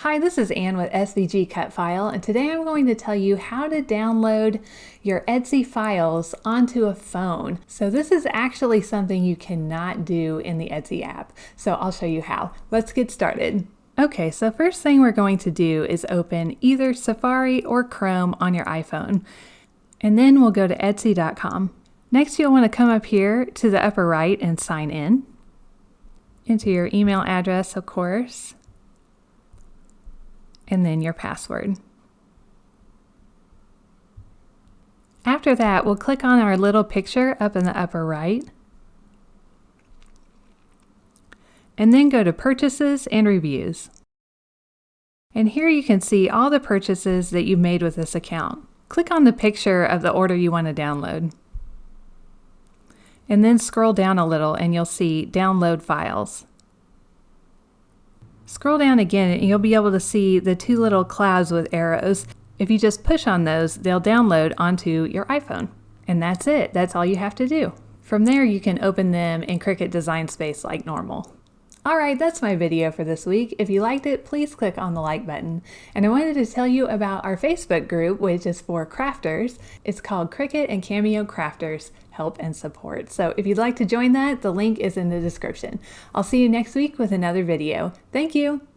Hi, this is Ann with SVG Cut File, and today I'm going to tell you how to download your Etsy files onto a phone. So this is actually something you cannot do in the Etsy app. So I'll show you how. Let's get started. Okay, so first thing we're going to do is open either Safari or Chrome on your iPhone. And then we'll go to Etsy.com. Next, you'll want to come up here to the upper right and sign in. Enter your email address, of course, and then your password. After that, we'll click on our little picture up in the upper right, and then go to Purchases and Reviews. And here you can see all the purchases that you've made with this account. Click on the picture of the order you want to download. And then scroll down a little and you'll see Download Files. Scroll down again and you'll be able to see the two little clouds with arrows. If you just push on those, they'll download onto your iPhone. And that's it. That's all you have to do. From there, you can open them in Cricut Design Space like normal. Alright, that's my video for this week. If you liked it, please click on the like button. And I wanted to tell you about our Facebook group, which is for crafters. It's called Cricut and Cameo Crafters Help and Support. So if you'd like to join that, the link is in the description. I'll see you next week with another video. Thank you!